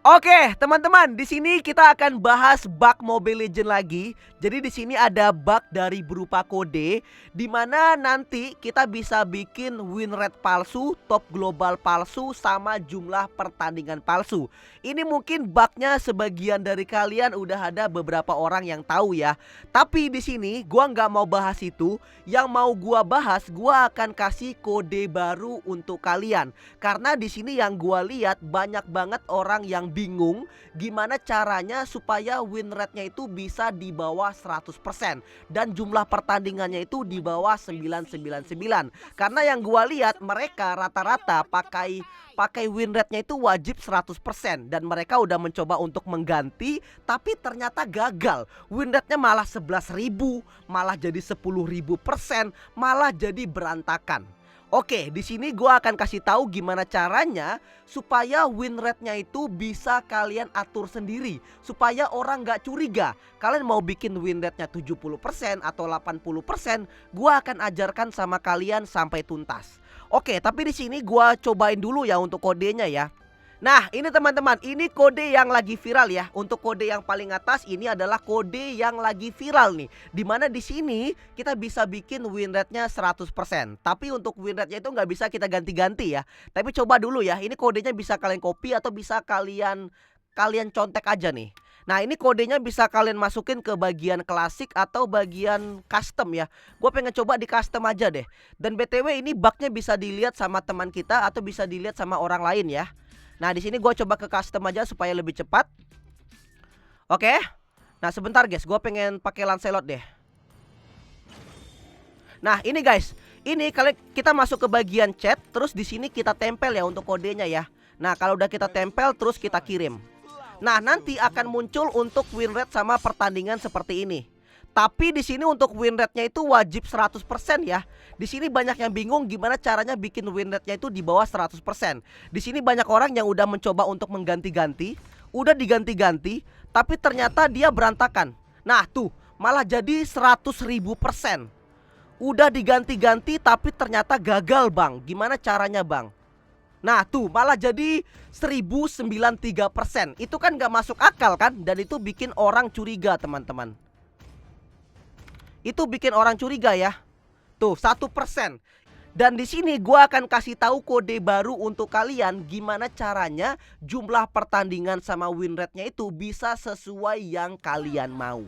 Oke, teman-teman, di sini kita akan bahas bug Mobile Legends lagi. Jadi di sini ada bug dari berupa kode di mana nanti kita bisa bikin win rate palsu, top global palsu sama jumlah pertandingan palsu. Ini mungkin bugnya sebagian dari kalian udah ada beberapa orang yang tahu ya. Tapi di sini gua nggak mau bahas itu. Yang mau gua bahas, gua akan kasih kode baru untuk kalian. Karena di sini yang gua lihat banyak banget orang yang bingung gimana caranya supaya win rate-nya itu bisa di bawah 100% dan jumlah pertandingannya itu di bawah 999. Karena yang gua lihat mereka rata-rata pakai win rate-nya itu wajib 100% dan mereka udah mencoba untuk mengganti tapi ternyata gagal. Win rate-nya malah 11.000, malah jadi 10.000%, malah jadi berantakan. Oke, di sini gua akan kasih tahu gimana caranya supaya win rate-nya itu bisa kalian atur sendiri supaya orang nggak curiga. Kalian mau bikin win rate-nya 70% atau 80%, gua akan ajarkan sama kalian sampai tuntas. Oke, tapi di sini gua cobain dulu ya untuk kodenya ya. Nah, ini teman-teman, ini kode yang lagi viral ya. Untuk kode yang paling atas ini adalah kode yang lagi viral nih. Dimana di sini kita bisa bikin win rate-nya 100%. Tapi untuk win rate-nya itu nggak bisa kita ganti-ganti ya. Tapi coba dulu ya. Ini kodenya bisa kalian copy atau bisa kalian contek aja nih. Nah, ini kodenya bisa kalian masukin ke bagian klasik atau bagian custom ya. Gue pengen coba di custom aja deh. Dan BTW ini bugnya bisa dilihat sama teman kita atau bisa dilihat sama orang lain ya. Nah, di sini gue coba ke custom aja supaya lebih cepat. Oke. Nah, sebentar guys, gue pengen pakai Lancelot deh. Nah, ini guys, ini kalau kita masuk ke bagian chat, terus di sini kita tempel ya untuk kodenya ya. Nah, kalau udah kita tempel, terus kita kirim. Nah, nanti akan muncul untuk win rate sama pertandingan seperti ini. Tapi di sini untuk win rate-nya itu wajib 100% ya. Di sini banyak yang bingung gimana caranya bikin win rate-nya itu di bawah 100%. Di sini banyak orang yang udah mencoba untuk mengganti-ganti, udah diganti-ganti, tapi ternyata dia berantakan. Nah, tuh, malah jadi 100.000%. Udah diganti-ganti tapi ternyata gagal, Bang. Gimana caranya, Bang? Nah, tuh, malah jadi 1093%. Itu kan gak masuk akal kan? Dan itu bikin orang curiga, teman-teman. Itu bikin orang curiga ya. Tuh 1%. Dan di sini gua akan kasih tahu kode baru untuk kalian gimana caranya jumlah pertandingan sama win rate-nya itu bisa sesuai yang kalian mau.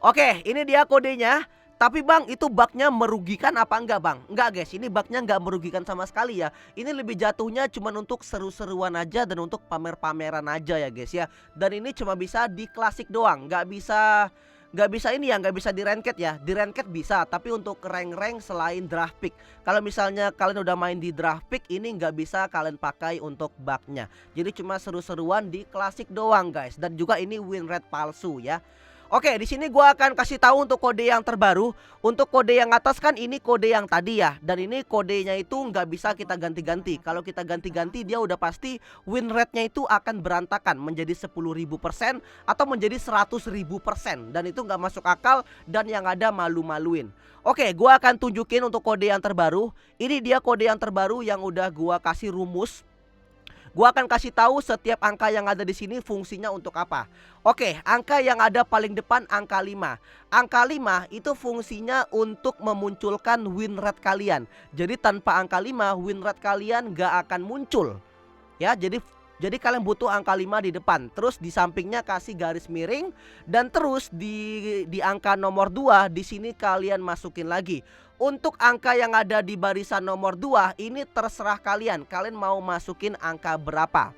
Oke, ini dia kodenya. Tapi bang, itu bugnya merugikan apa enggak bang? Enggak guys, ini bugnya enggak merugikan sama sekali ya. Ini lebih jatuhnya cuma untuk seru-seruan aja dan untuk pamer-pameran aja ya guys ya. Dan ini cuma bisa di klasik doang, nggak bisa ini ya, nggak bisa di ranked ya. Di ranked bisa, tapi untuk rank-rank selain draft pick. Kalau misalnya kalian udah main di draft pick, ini nggak bisa kalian pakai untuk bugnya. Jadi cuma seru-seruan di klasik doang guys. Dan juga ini win rate palsu ya. Oke, di sini gua akan kasih tahu untuk kode yang terbaru. Untuk kode yang atas kan ini kode yang tadi ya. Dan ini kodenya itu nggak bisa kita ganti-ganti. Kalau kita ganti-ganti dia udah pasti win rate-nya itu akan berantakan menjadi 10.000% atau menjadi 100.000%. Dan itu nggak masuk akal dan yang ada malu-maluin. Oke, gua akan tunjukin untuk kode yang terbaru. Ini dia kode yang terbaru yang udah gua kasih rumus. Gua akan kasih tahu setiap angka yang ada di sini fungsinya untuk apa. Oke, angka yang ada paling depan angka 5. Angka 5 itu fungsinya untuk memunculkan win rate kalian. Jadi tanpa angka 5 win rate kalian gak akan muncul. Ya, jadi kalian butuh angka 5 di depan. Terus di sampingnya kasih garis miring dan terus di angka nomor 2 di sini kalian masukin lagi. Untuk angka yang ada di barisan nomor 2 ini terserah kalian. Kalian mau masukin angka berapa.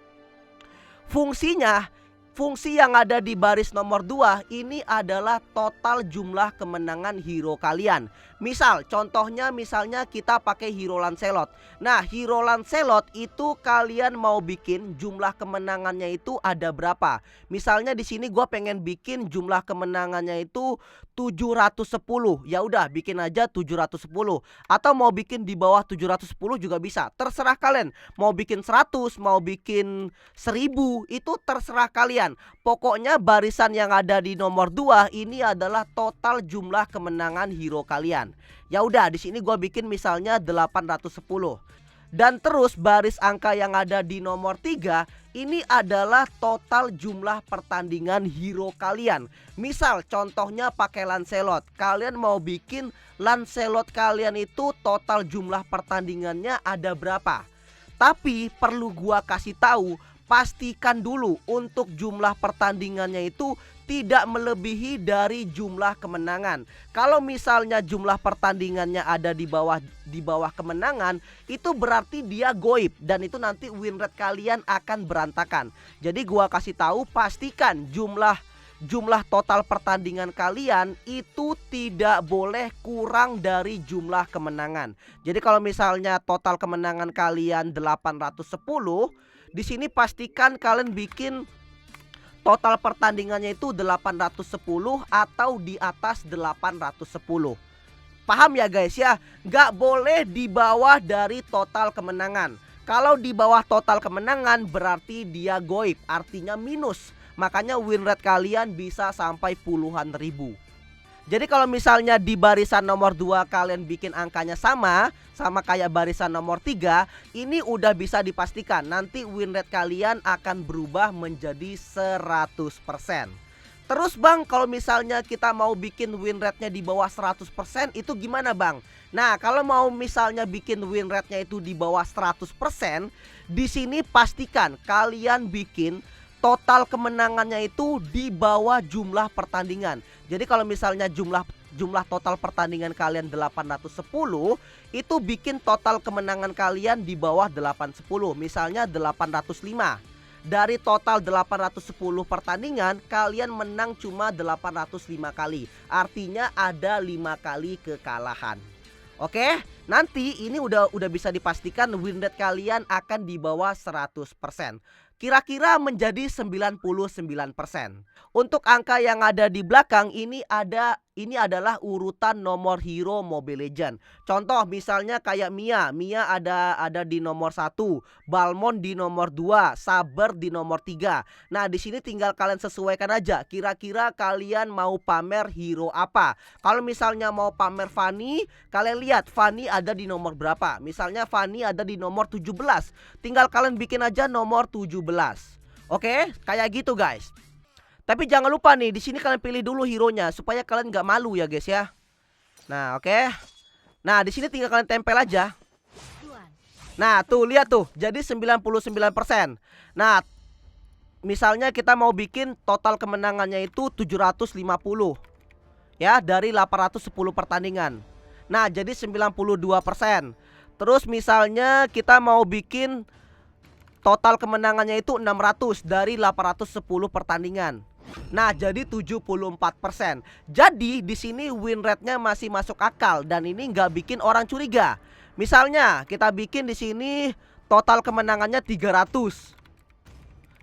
Fungsi yang ada di baris nomor 2 ini adalah total jumlah kemenangan hero kalian. Misal, contohnya misalnya kita pakai hero Lancelot. Nah, hero Lancelot itu kalian mau bikin jumlah kemenangannya itu ada berapa? Misalnya di sini gue pengen bikin jumlah kemenangannya itu 710. Ya udah, bikin aja 710. Atau mau bikin di bawah 710 juga bisa. Terserah kalian. Mau bikin 100, mau bikin 1000, itu terserah kalian. Pokoknya barisan yang ada di nomor 2 ini adalah total jumlah kemenangan hero kalian. Ya udah, di sini gua bikin misalnya 810. Dan terus baris angka yang ada di nomor 3 ini adalah total jumlah pertandingan hero kalian. Misal contohnya pakai Lancelot. Kalian mau bikin Lancelot kalian itu total jumlah pertandingannya ada berapa? Tapi perlu gua kasih tahu, pastikan dulu untuk jumlah pertandingannya itu tidak melebihi dari jumlah kemenangan. Kalau misalnya jumlah pertandingannya ada di bawah kemenangan, itu berarti dia goib dan itu nanti win rate kalian akan berantakan. Jadi gua kasih tahu, pastikan jumlah total pertandingan kalian itu tidak boleh kurang dari jumlah kemenangan. Jadi kalau misalnya total kemenangan kalian 810, di sini pastikan kalian bikin total pertandingannya itu 810 atau di atas 810. Paham ya guys ya? Gak boleh di bawah dari total kemenangan. Kalau di bawah total kemenangan berarti dia goib, artinya minus. Makanya win rate kalian bisa sampai puluhan ribu. Jadi kalau misalnya di barisan nomor 2 kalian bikin angkanya sama kayak barisan nomor 3, ini udah bisa dipastikan nanti win rate kalian akan berubah menjadi 100%. Terus bang, kalau misalnya kita mau bikin win rate-nya di bawah 100% itu gimana bang? Nah, kalau mau misalnya bikin win rate-nya itu di bawah 100%, di sini pastikan kalian bikin total kemenangannya itu di bawah jumlah pertandingan. Jadi kalau misalnya jumlah total pertandingan kalian 810, itu bikin total kemenangan kalian di bawah 810. Misalnya 805. Dari total 810 pertandingan, kalian menang cuma 805 kali. Artinya ada 5 kali kekalahan. Oke, nanti ini udah bisa dipastikan win rate kalian akan di bawah 100%. Kira-kira menjadi 99%. Untuk angka yang ada di belakang ini adalah urutan nomor hero Mobile Legends. Contoh misalnya kayak Mia ada di nomor 1, Balmond di nomor 2, Saber di nomor 3. Nah, di sini tinggal kalian sesuaikan aja kira-kira kalian mau pamer hero apa. Kalau misalnya mau pamer Fanny, kalian lihat Fanny ada di nomor berapa. Misalnya Fanny ada di nomor 17. Tinggal kalian bikin aja nomor 17. Oke, kayak gitu guys. Tapi jangan lupa nih, di sini kalian pilih dulu hero-nya supaya kalian nggak malu ya guys ya. Nah, oke. Nah, di sini tinggal kalian tempel aja. Nah, tuh lihat tuh, jadi 99%. Nah, misalnya kita mau bikin total kemenangannya itu 750. Ya, dari 810 pertandingan. Nah, jadi 92%. Terus misalnya kita mau bikin total kemenangannya itu 600 dari 810 pertandingan. Nah, jadi 74%. Jadi di sini win rate-nya masih masuk akal dan ini nggak bikin orang curiga. Misalnya kita bikin di sini total kemenangannya 300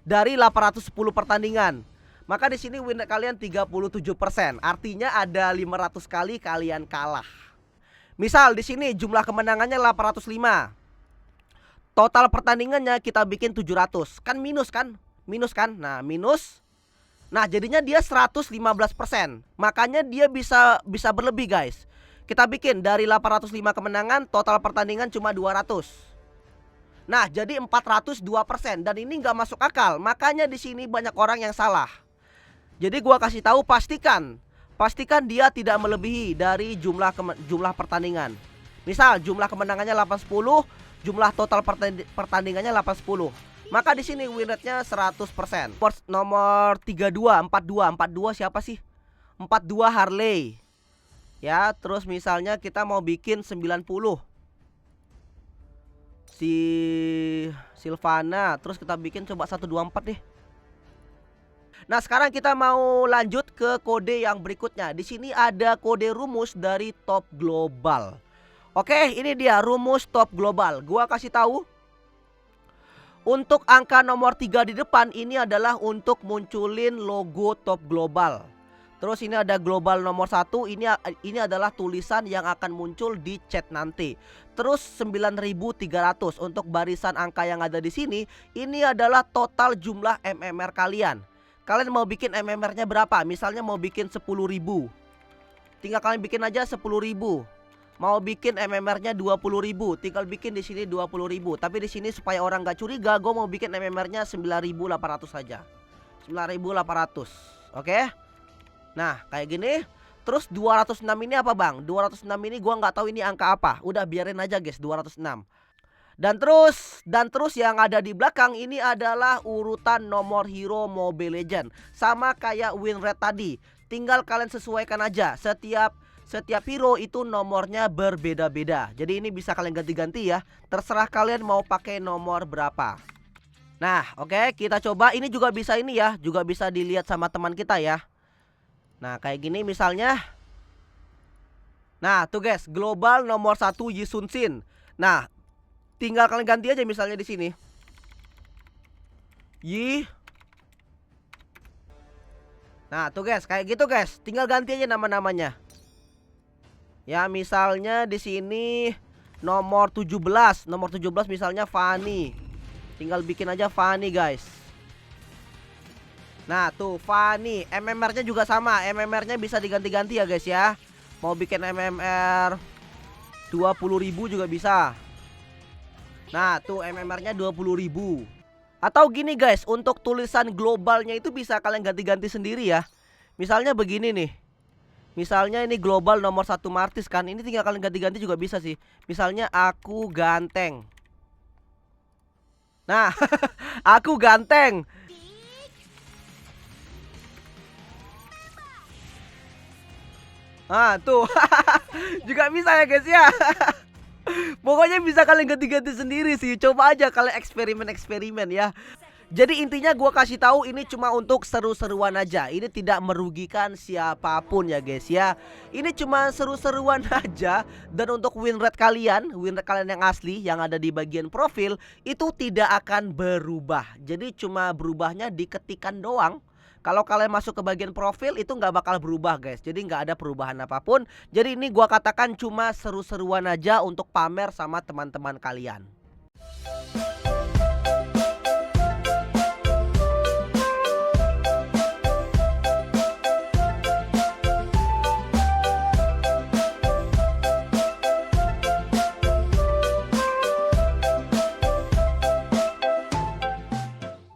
dari 810 pertandingan. Maka di sini win rate kalian 37%. Artinya ada 500 kali kalian kalah. Misal di sini jumlah kemenangannya 805. Total pertandingannya kita bikin 700. Kan minus kan? Minus kan? Nah, minus. Nah, jadinya dia 115%. Makanya dia bisa berlebih, guys. Kita bikin dari 805 kemenangan, total pertandingan cuma 200. Nah, jadi 402% dan ini nggak masuk akal. Makanya di sini banyak orang yang salah. Jadi gua kasih tahu, pastikan dia tidak melebihi dari jumlah pertandingan. Misal jumlah kemenangannya 810, jumlah total pertandingannya 810. Maka di sini win rate-nya 100%. Nomor 42 siapa sih? 42 Harley. Ya, terus misalnya kita mau bikin 90. Si Sylvana, terus kita bikin coba 124 deh. Nah, sekarang kita mau lanjut ke kode yang berikutnya. Di sini ada kode rumus dari Top Global. Oke, ini dia rumus Top Global. Gua kasih tahu. Untuk angka nomor 3 di depan ini adalah untuk munculin logo Top Global. Terus ini ada global nomor 1, ini adalah tulisan yang akan muncul di chat nanti. Terus 9300 untuk barisan angka yang ada di sini, ini adalah total jumlah MMR kalian. Kalian mau bikin MMR-nya berapa? Misalnya mau bikin 10.000. Tinggal kalian bikin aja 10.000. mau bikin MMR-nya 20.000, tinggal bikin di sini 20.000. Tapi di sini supaya orang nggak curiga, gue mau bikin MMR-nya 9.800 saja. 9.800. Oke. Nah, kayak gini. Terus 206 ini apa, Bang? 206 ini gua nggak tahu ini angka apa. Udah biarin aja, guys, 206. Dan terus yang ada di belakang ini adalah urutan nomor hero Mobile Legend. Sama kayak win rate tadi. Tinggal kalian sesuaikan aja. Setiap hero itu nomornya berbeda-beda. Jadi ini bisa kalian ganti-ganti ya. Terserah kalian mau pakai nomor berapa. Nah, oke, kita coba. Ini juga bisa ini ya. Juga bisa dilihat sama teman kita ya. Nah, kayak gini misalnya. Nah, tuh guys, global nomor 1 Yi Sun Shin. Nah, tinggal kalian ganti aja misalnya di sini. Yi. Nah, tuh guys, kayak gitu guys. Tinggal ganti aja nama-namanya. Ya, misalnya di sini nomor 17. Nomor 17 misalnya Fanny. Tinggal bikin aja Fanny, guys. Nah, tuh Fanny. MMR-nya juga sama. MMR-nya bisa diganti-ganti ya, guys ya. Mau bikin MMR 20.000 juga bisa. Nah, tuh MMR-nya 20.000. Atau gini, guys, untuk tulisan globalnya itu bisa kalian ganti-ganti sendiri ya. Misalnya begini nih. Misalnya ini global nomor 1 Martis kan. Ini tinggal kalian ganti-ganti juga bisa sih. Misalnya aku ganteng. Nah, aku ganteng. Ah, tuh. Juga bisa ya, guys ya. Pokoknya bisa kalian ganti-ganti sendiri sih. Coba aja kalian eksperimen-eksperimen ya. Jadi intinya gua kasih tahu ini cuma untuk seru-seruan aja. Ini tidak merugikan siapapun ya, guys ya. Ini cuma seru-seruan aja. Dan untuk win rate kalian yang asli yang ada di bagian profil itu tidak akan berubah. Jadi cuma berubahnya di ketikan doang. Kalau kalian masuk ke bagian profil itu nggak bakal berubah, guys. Jadi nggak ada perubahan apapun. Jadi ini gua katakan cuma seru-seruan aja untuk pamer sama teman-teman kalian.